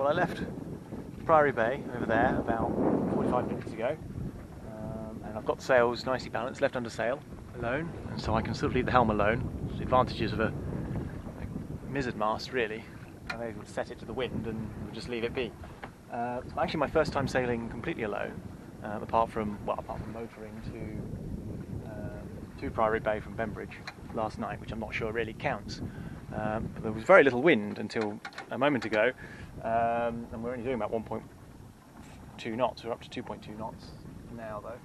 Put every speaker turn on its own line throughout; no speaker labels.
well, I left Priory Bay over there about 45 minutes ago, and I've got the sails nicely balanced, left under sail, alone, and so I can sort of leave the helm alone. It's the advantages of a mizzen mast, really. I'm able to set it to the wind and just leave it be. It's actually my first time sailing completely alone, apart from motoring to Priory Bay from Bembridge last night, which I'm not sure really counts. But there was very little wind until a moment ago, and we're only doing about 1.2 knots. We're up to 2.2 knots now, though,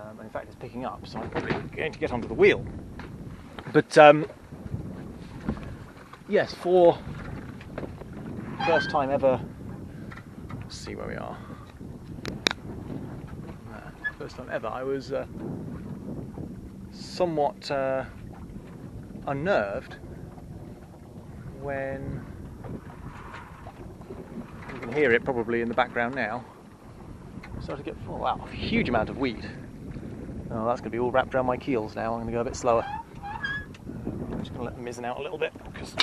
and in fact it's picking up, so I'm probably going to get onto the wheel. But yes, for first time ever. Let's see where we are. First time ever, I was somewhat unnerved when, you can hear it probably in the background now, I started to get a huge amount of weed. Oh, that's going to be all wrapped around my keels now. I'm going to go a bit slower. I'm just going to let the mizzen out a little bit because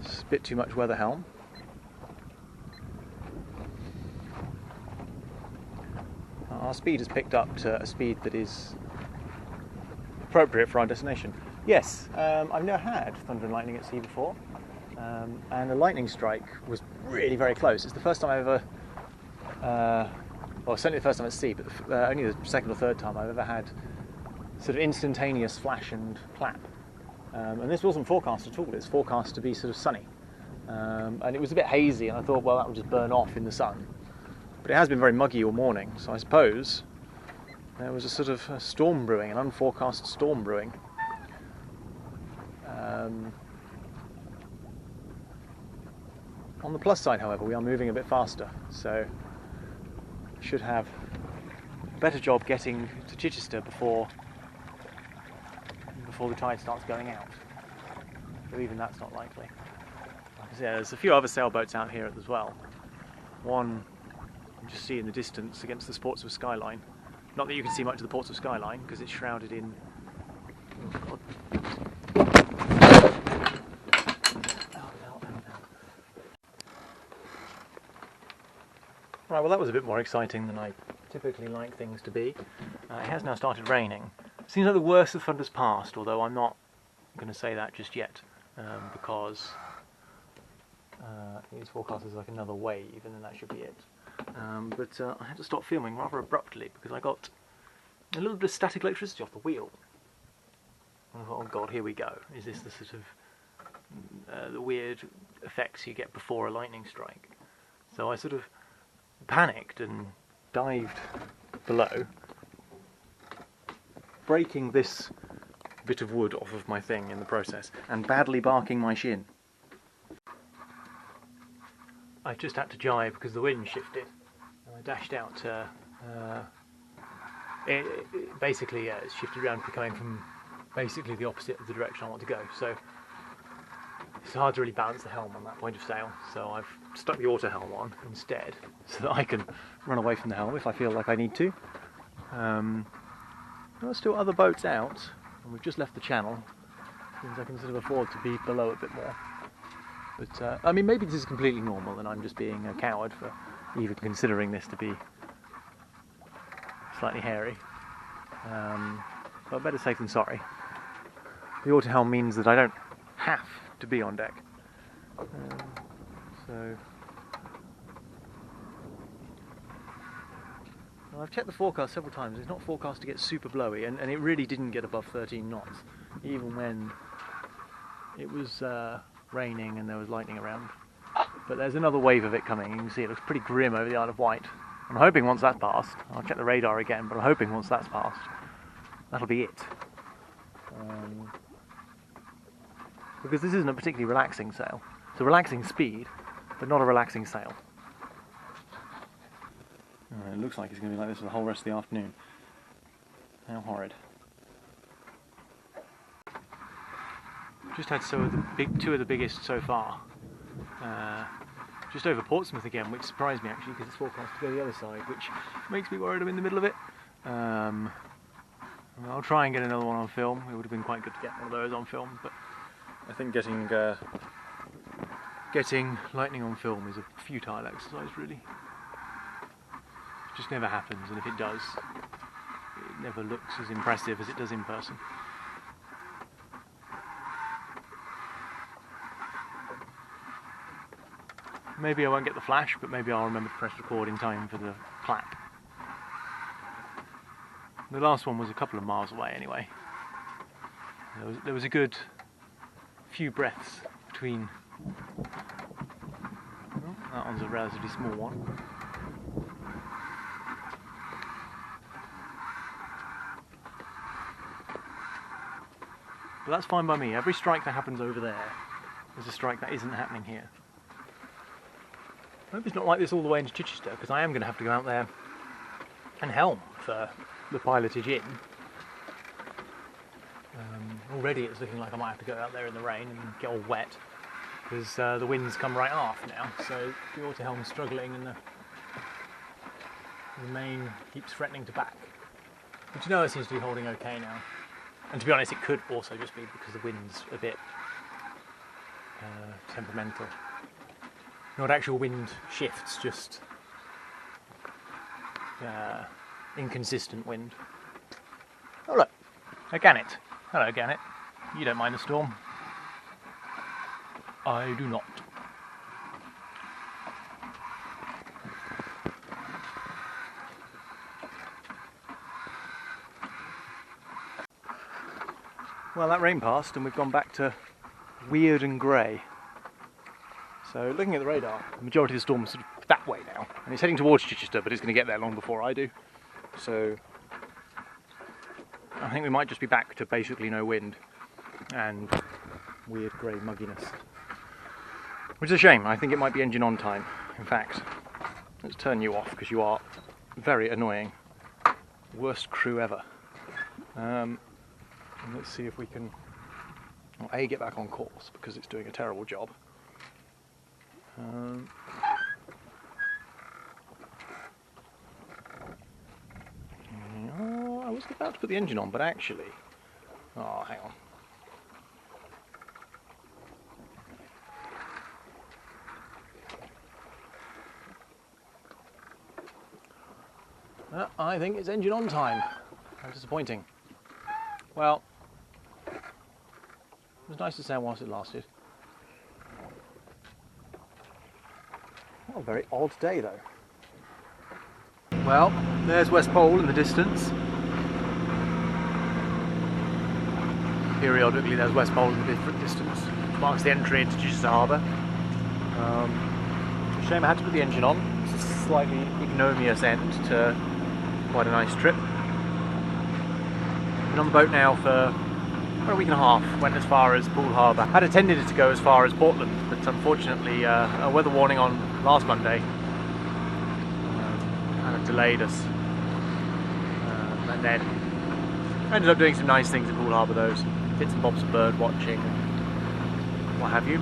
it's a bit too much weather helm. Our speed has picked up to a speed that is appropriate for our destination. Yes, I've never had thunder and lightning at sea before, and a lightning strike was really very close. It's the first time I've ever, well, certainly the first time at sea, but only the second or third time I've ever had sort of instantaneous flash and clap. And this wasn't forecast at all. It's forecast to be sort of sunny, and it was a bit hazy, and I thought, well, that would just burn off in the sun. But it has been very muggy all morning, so I suppose there was a sort of a storm brewing, an unforecast storm brewing. On the plus side, however, we are moving a bit faster, so should have a better job getting to Chichester before the tide starts going out. But even that's not likely. Like I said, there's a few other sailboats out here as well. One you just see in the distance against the Portsmouth skyline. Not that you can see much of the Portsmouth skyline because it's shrouded in. Oh, Right, well, that was a bit more exciting than I typically like things to be. It has now started raining. Seems like the worst of thunder's passed, although I'm not going to say that just yet, because it's forecast as like another wave, and then that should be it. But I had to stop filming rather abruptly because I got a little bit of static electricity off the wheel. And I thought, oh god, here we go. Is this the sort of the weird effects you get before a lightning strike? So I sort of panicked and dived below, breaking this bit of wood off of my thing in the process and badly barking my shin. I just had to jibe because the wind shifted, and I dashed out to basically it's shifted around, coming from basically the opposite of the direction I want to go, so it's hard to really balance the helm on that point of sail, so I've stuck the auto helm on instead so that I can run away from the helm if I feel like I need to. There's still other boats out, and we've just left the channel. Means I can sort of afford to be below a bit more. But I mean, maybe this is completely normal and I'm just being a coward for even considering this to be slightly hairy. But better safe than sorry. The auto helm means that I don't have to be on deck. So well, I've checked the forecast several times. It's not forecast to get super blowy, and it really didn't get above 13 knots, even when it was raining and there was lightning around. But there's another wave of it coming. You can see it looks pretty grim over the Isle of Wight. I'm hoping once that's passed, I'll check the radar again, but I'm hoping once that's passed, that'll be it. Because this isn't a particularly relaxing sail. It's a relaxing speed, but not a relaxing sail. It looks like it's going to be like this for the whole rest of the afternoon. How horrid. Just had two of the biggest so far. Just over Portsmouth again, which surprised me actually because it's forecast to go the other side, which makes me worried I'm in the middle of it. I'll try and get another one on film. It would have been quite good to get one of those on film, but I think getting getting lightning on film is a futile exercise, really. It just never happens, and if it does, it never looks as impressive as it does in person. Maybe I won't get the flash, but maybe I'll remember to press record in time for the clap. The last one was a couple of miles away anyway. There was a good few breaths between. Oh, that one's a relatively small one. But that's fine by me. Every strike that happens over there is a strike that isn't happening here. I hope it's not like this all the way into Chichester, because I am going to have to go out there and helm for the pilotage in. Already it's looking like I might have to go out there in the rain and get all wet, because the wind's come right aft now, so the auto helm's struggling and the main keeps threatening to back. But you know, it seems to be holding okay now. And to be honest, it could also just be because the wind's a bit temperamental. Not actual wind shifts, just inconsistent wind. Oh look, a gannet. Hello gannet. You don't mind the storm. I do not. Well, that rain passed and we've gone back to weird and grey. So looking at the radar, the majority of the storm is sort of that way now. And it's heading towards Chichester, but it's going to get there long before I do. So I think we might just be back to basically no wind and weird grey mugginess. Which is a shame. I think it might be engine on time. In fact, let's turn you off because you are very annoying. Worst crew ever. And let's see if we can, well, A, get back on course because it's doing a terrible job. Oh, I was about to put the engine on, but actually, oh, hang on. I think it's engine on time. How disappointing. Well, it was nice to sail whilst it lasted. What a very odd day though. Well, there's West Pole in the distance. Periodically there's West Pole in the different distance, which marks the entry into Chichester Harbour. Shame I had to put the engine on. It's a slightly ignominious end to quite a nice trip. Been on the boat now for about a week and a half. Went as far as Poole Harbour. Had intended to go as far as Portland, but unfortunately a weather warning on last Monday kind of delayed us. And then ended up doing some nice things in Poole Harbour though, some bits and bobs of bird watching and what have you.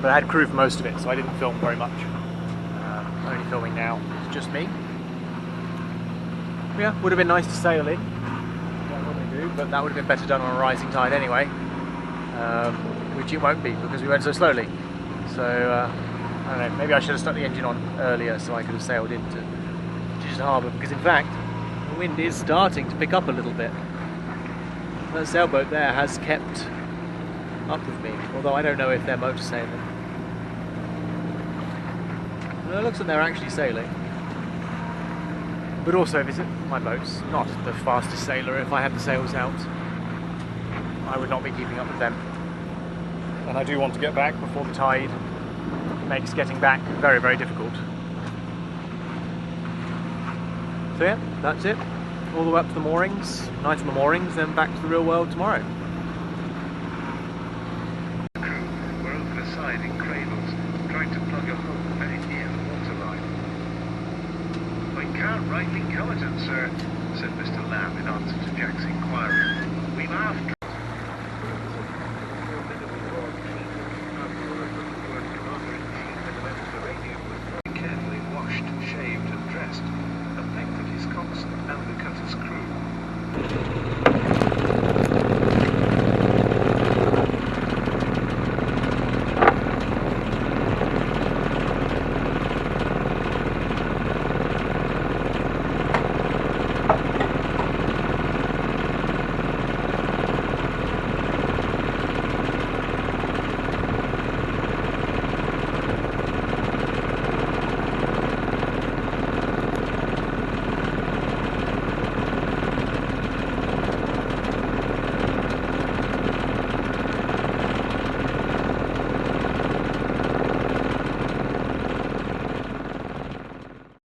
But I had crew for most of it, so I didn't film very much. Only filming now, it's just me. Yeah, would have been nice to sail in, but that would have been better done on a rising tide anyway, which it won't be because we went so slowly. So I don't know, maybe I should have stuck the engine on earlier so I could have sailed into Chichester Harbour, because in fact the wind is starting to pick up a little bit. That sailboat there has kept up with me, although I don't know if they're motor sailing. No, it looks like they're actually sailing. But also, if it's my boat's not the fastest sailor. If I had the sails out, I would not be keeping up with them. And I do want to get back before the tide makes getting back very, very difficult. So yeah, that's it. All the way up to the moorings, night on the moorings, then back to the real world tomorrow.
Crew were over the side in cradles, trying to plug a hole very near the waterline. "I can't rightly come at it, sir," said Mr. Lamb in answer to Jack's inquiry. "We've half